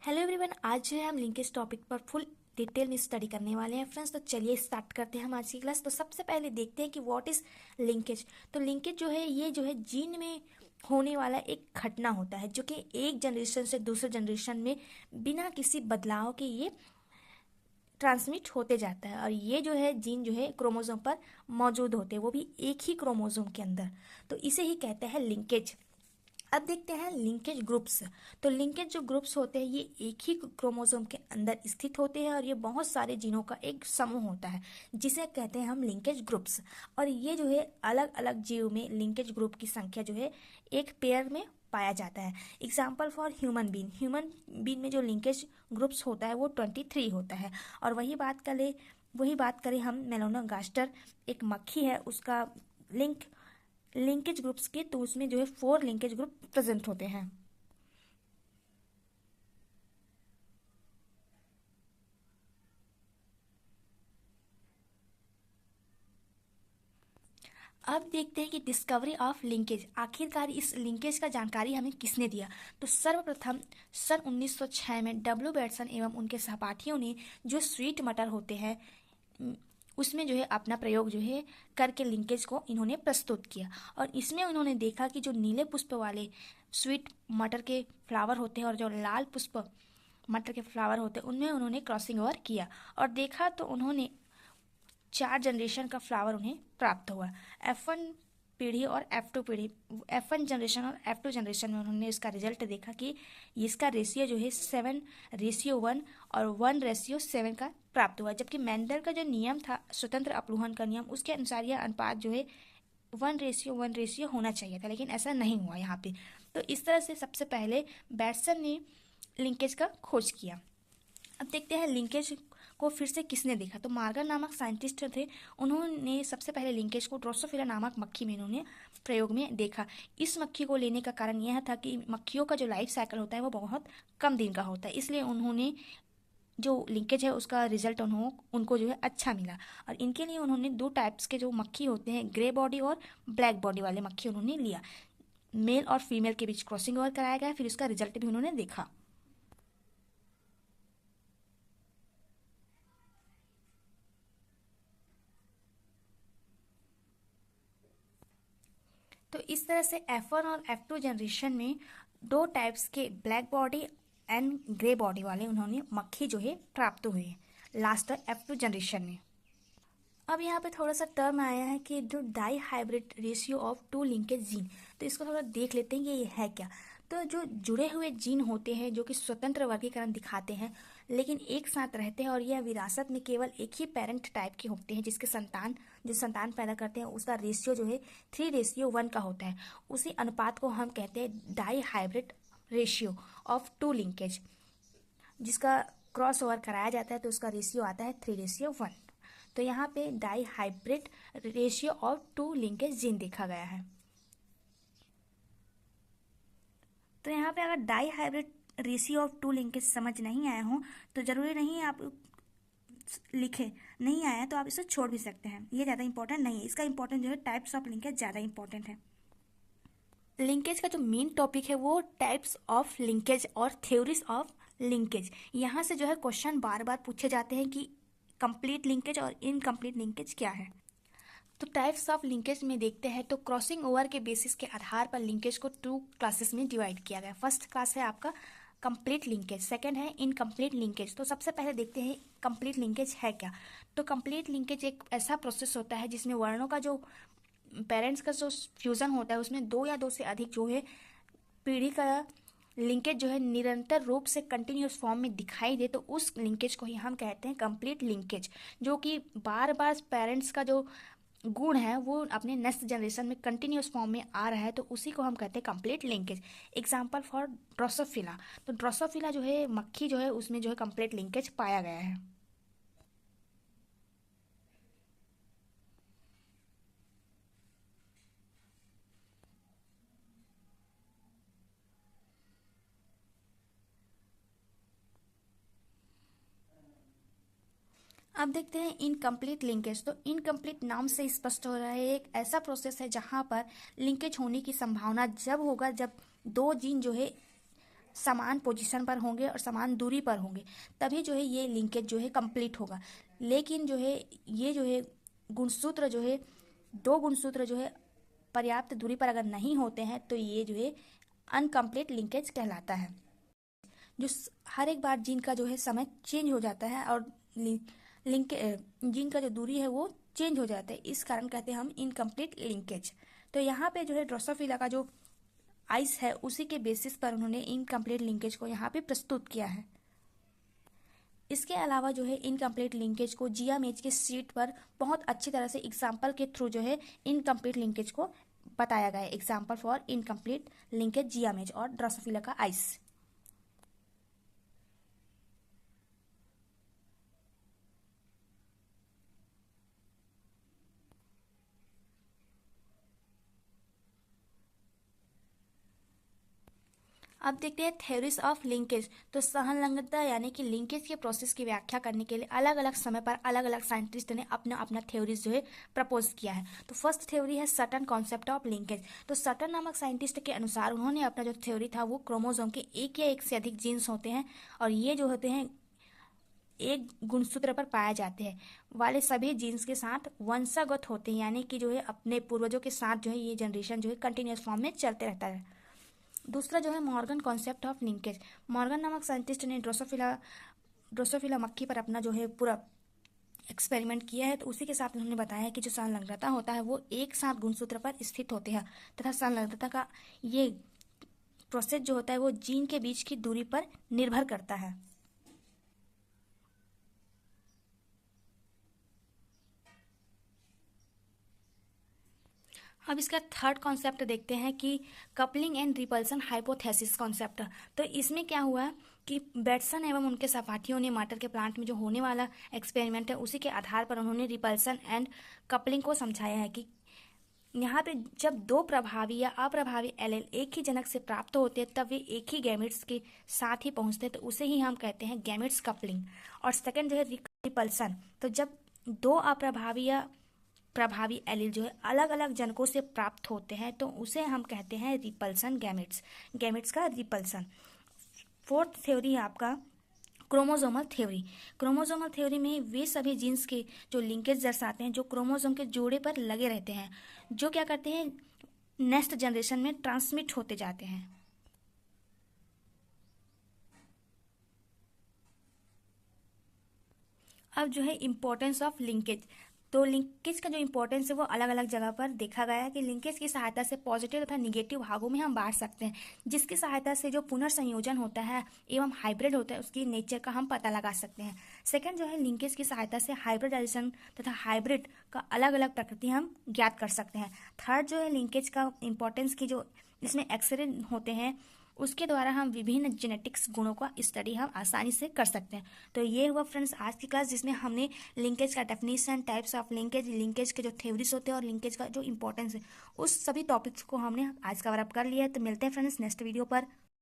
Hello everyone, आज जो है हम लिंकेज टॉपिक पर फुल डिटेल में स्टडी करने वाले हैं फ्रेंड्स। तो चलिए स्टार्ट करते हैं हम आज की क्लास। तो सबसे पहले देखते हैं कि व्हाट इज लिंकेज। तो लिंकेज जो है ये जो है जीन में होने वाला एक घटना होता है जो कि एक जनरेशन से दूसरे जनरेशन में बिना किसी बदलाव के ये ट्रांसमिट होते जाता है। और ये जो है जीन जो है क्रोमोसोम पर मौजूद होते हैं, वो भी एक ही क्रोमोसोम के अंदर। तो इसे ही कहते हैं लिंकेज। अब देखते हैं लिंकेज ग्रुप्स। तो लिंकेज जो ग्रुप्स होते हैं ये एक ही क्रोमोसोम के अंदर स्थित होते हैं और ये बहुत सारे जीनों का एक समूह होता है जिसे कहते हैं हम लिंकेज ग्रुप्स। और ये जो है अलग अलग जीव में लिंकेज ग्रुप की संख्या जो है एक पेयर में पाया जाता है। एग्जाम्पल फॉर ह्यूमन बीन में जो लिंकेज ग्रुप्स होता है वो 23 होता है। और वही बात करें हम मेलानोगास्टर, एक मक्खी है, उसका लिंकेज ग्रुप्स के, तो उसमें जो है 4 लिंकेज ग्रुप प्रेजेंट होते हैं। अब देखते हैं कि डिस्कवरी ऑफ लिंकेज, आखिरकार इस लिंकेज का जानकारी हमें किसने दिया। तो सर्वप्रथम सन 1906 में डब्ल्यू बेटसन एवं उनके सहपाठियों ने जो स्वीट मटर होते हैं उसमें जो है अपना प्रयोग जो है करके लिंकेज को इन्होंने प्रस्तुत किया। और इसमें उन्होंने देखा कि जो नीले पुष्प वाले स्वीट मटर के फ्लावर होते हैं और जो लाल पुष्प मटर के फ्लावर होते हैं उनमें उन्होंने क्रॉसिंग ओवर किया और देखा तो उन्होंने 4 जनरेशन का फ्लावर उन्हें प्राप्त हुआ। F1 पीढ़ी और F2 पीढ़ी, F1 जनरेशन और F2 जनरेशन में उन्होंने इसका रिजल्ट देखा कि इसका रेशियो जो है 7:1 और 1:7 का प्राप्त हुआ। जबकि मेंडल का जो नियम था, स्वतंत्र अपरूहन का नियम, उसके अनुसार यह अनुपात जो है 1:1 होना चाहिए था, लेकिन ऐसा नहीं हुआ यहाँ पे। तो इस तरह से सबसे पहले बैटसन ने लिंकेज का खोज किया। अब देखते हैं लिंकेज को फिर से किसने देखा। तो मार्गर नामक साइंटिस्ट थे, उन्होंने सबसे पहले लिंकेज को ड्रोसोफिला नामक मक्खी में इन्होंने प्रयोग में देखा। इस मक्खी को लेने का कारण यह था कि मक्खियों का जो लाइफ साइकिल होता है वो बहुत कम दिन का होता है, इसलिए उन्होंने जो लिंकेज है उसका रिजल्ट उनको जो है अच्छा मिला। और इनके लिए उन्होंने 2 टाइप्स के जो मक्खी होते हैं, ग्रे बॉडी और ब्लैक बॉडी वाले मक्खी उन्होंने लिया। मेल और फीमेल के बीच क्रॉसिंग ओवर कराया गया, फिर उसका रिजल्ट भी उन्होंने देखा। तो इस तरह से F1 और F2 जनरेशन में 2 टाइप्स के black body and grey body वाले उन्होंने मक्खी जो है प्राप्त हुए लास्ट F2 जनरेशन में। अब यहाँ पे थोड़ा सा टर्म आया है कि जो dihybrid ratio of 2 linkage gene, तो इसको थोड़ा देख लेते हैं कि ये है क्या। तो जो जुड़े हुए जीन होते हैं जो कि स्वतंत्र वर्गीकरण दिखाते हैं लेकिन एक साथ रहते हैं और यह विरासत में केवल एक ही पेरेंट टाइप के होते हैं, जिसके संतान पैदा करते हैं उसका रेशियो जो है 3:1 का होता है। उसी अनुपात को हम कहते हैं dihybrid ratio of 2 linkage, जिसका क्रॉस ओवर कराया जाता है तो उसका रेशियो आता है 3:1। तो यहाँ पे dihybrid ratio of 2 linkage gene देखा गया है। तो यहाँ पे अगर dihybrid ratio of 2 linkage समझ नहीं आया हो तो जरूरी नहीं आप लिखे, नहीं आया तो आप इसे छोड़ भी सकते हैं, ये ज़्यादा इंपॉर्टेंट नहीं है। इसका इंपॉर्टेंट जो है टाइप्स ऑफ लिंकेज ज़्यादा इंपॉर्टेंट है। लिंकेज का जो मेन टॉपिक है वो टाइप्स ऑफ लिंकेज और थ्योरीज ऑफ लिंकेज। यहाँ से जो है क्वेश्चन बार बार पूछे जाते हैं कि कंप्लीट लिंकेज और इनकम्प्लीट लिंकेज क्या है। तो टाइप्स ऑफ लिंकेज में देखते हैं तो क्रॉसिंग ओवर के बेसिस के आधार पर लिंकेज को 2 क्लासेस में डिवाइड किया गया। फर्स्ट क्लास है आपका कंप्लीट लिंकेज, सेकंड है इनकम्प्लीट लिंकेज। तो सबसे पहले देखते हैं कंप्लीट लिंकेज है क्या। तो कंप्लीट लिंकेज एक ऐसा प्रोसेस होता है जिसमें वर्णों का जो पेरेंट्स का जो फ्यूजन होता है उसमें 2 या 2 से अधिक जो है पीढ़ी का लिंकेज जो है निरंतर रूप से कंटिन्यूस फॉर्म में दिखाई दे, तो उस लिंकेज को ही हम कहते हैं कंप्लीट लिंकेज। जो कि बार बार पेरेंट्स का जो गुण है वो अपने नेक्स्ट जनरेशन में कंटिन्यूस फॉर्म में आ रहा है, तो उसी को हम कहते हैं complete linkage. Example for Drosophila, तो ड्रोसोफिला जो है मक्खी जो है उसमें जो है कंप्लीट लिंकेज पाया गया है। अब देखते हैं इनकम्प्लीट लिंकेज। तो इनकम्प्लीट नाम से स्पष्ट हो रहा है एक ऐसा प्रोसेस है जहां पर लिंकेज होने की संभावना जब होगा जब 2 जीन जो है समान पोजीशन पर होंगे और समान दूरी पर होंगे, तभी जो है ये लिंकेज जो है कंप्लीट होगा। लेकिन जो है ये जो है गुणसूत्र जो है, दो गुणसूत्र जो है पर्याप्त दूरी पर अगर नहीं होते हैं तो ये जो है अनकम्प्लीट लिंकेज कहलाता है। जो हर एक बार जीन का जो है समय चेंज हो जाता है और लिंक जीन का जो दूरी है वो चेंज हो जाता है, इस कारण कहते हैं हम इनकम्प्लीट लिंकेज। तो यहाँ पे जो है ड्रोसोफिला का जो आइस है उसी के बेसिस पर उन्होंने इनकम्प्लीट लिंकेज को यहाँ पे प्रस्तुत किया है। इसके अलावा जो है इनकम्प्लीट लिंकेज को जियामेज के शीट पर बहुत अच्छी तरह से एग्जाम्पल के थ्रू जो है इनकम्प्लीट लिंकेज को बताया गया है। एग्जाम्पल फॉर इनकम्प्लीट लिंकेज जियामेज और ड्रोसोफिला का आइस। अब देखते हैं थ्योरीज ऑफ लिंकेज। तो सहसंलग्नता यानी कि लिंकेज के प्रोसेस की व्याख्या करने के लिए अलग अलग समय पर अलग अलग साइंटिस्ट ने अपना अपना थ्योरीज जो है प्रपोज किया है। तो फर्स्ट थ्योरी है सटन कॉन्सेप्ट ऑफ लिंकेज। तो सटन नामक साइंटिस्ट के अनुसार उन्होंने अपना जो थ्योरी था वो क्रोमोसोम के एक या एक से अधिक जीन्स होते हैं और ये जो होते हैं एक गुणसूत्र पर पाए जाते हैं वाले सभी जीन्स के साथ वंशागत होते हैं, यानी कि जो है अपने पूर्वजों के साथ जो है ये जनरेशन जो है कंटिन्यूस फॉर्म में चलते रहता है। दूसरा जो है Morgan concept of linkage. Morgan नामक साइंटिस्ट ने ड्रोसोफिला मक्खी पर अपना जो है पूरा एक्सपेरिमेंट किया है। तो उसी के साथ उन्होंने बताया कि जो संलग्नता होता है वो एक साथ गुणसूत्र पर स्थित होते हैं तथा संलग्नता का ये प्रोसेस जो होता है वो जीन के बीच की दूरी पर निर्भर करता है। अब इसका थर्ड कॉन्सेप्ट देखते हैं कि coupling and repulsion hypothesis concept. तो इसमें क्या हुआ कि बेटसन एवं उनके सहपाठियों ने मटर के प्लांट में जो होने वाला एक्सपेरिमेंट है उसी के आधार पर उन्होंने रिपल्सन एंड कपलिंग को समझाया है कि यहाँ पे जब दो प्रभावी या अप्रभावी एलील एक ही जनक से प्राप्त होते हैं तब वे एक ही गैमेट्स के साथ ही पहुँचते हैं, तो उसे ही हम कहते हैं गैमेट्स कपलिंग। और सेकेंड जो है रिपल्सन, तो जब दो अप्रभावी या प्रभावी एलील जो है अलग अलग जनकों से प्राप्त होते हैं तो उसे हम कहते हैं रिपल्सन गैमेट्स का रिपल्सन। फोर्थ थ्योरी है आपका क्रोमोसोमल थ्योरी। क्रोमोसोमल थ्योरी में वे सभी जीन्स के जो लिंकेज दर्शाते हैं जो क्रोमोसोम के जोड़े पर लगे रहते हैं, जो क्या करते हैं नेक्स्ट जनरेशन में ट्रांसमिट होते जाते हैं। अब जो है इम्पोर्टेंस ऑफ लिंकेज। तो लिंकेज का जो इम्पोर्टेंस है वो अलग अलग जगह पर देखा गया है कि लिंकेज की सहायता से पॉजिटिव तथा निगेटिव भागों में हम बांट सकते हैं, जिसकी सहायता से जो पुनर्संयोजन होता है एवं हाइब्रिड होता है उसकी नेचर का हम पता लगा सकते हैं। सेकंड जो है लिंकेज की सहायता से हाइब्रिडाइजेशन तथा हाइब्रिड का अलग अलग प्रकृति हम ज्ञात कर सकते हैं। थर्ड जो है लिंकेज का इम्पोर्टेंस की जो इसमें एक्सरे होते हैं उसके द्वारा हम विभिन्न जेनेटिक्स गुणों का स्टडी हम आसानी से कर सकते हैं। तो ये हुआ फ्रेंड्स आज की क्लास जिसमें हमने लिंकेज का डेफिनेशन, टाइप्स ऑफ लिंकेज के जो थ्योरीज होते हैं और लिंकेज का जो इंपॉर्टेंस है उस सभी टॉपिक्स को हमने आज कवर अप कर लिया है। तो मिलते हैं फ्रेंड्स नेक्स्ट वीडियो पर।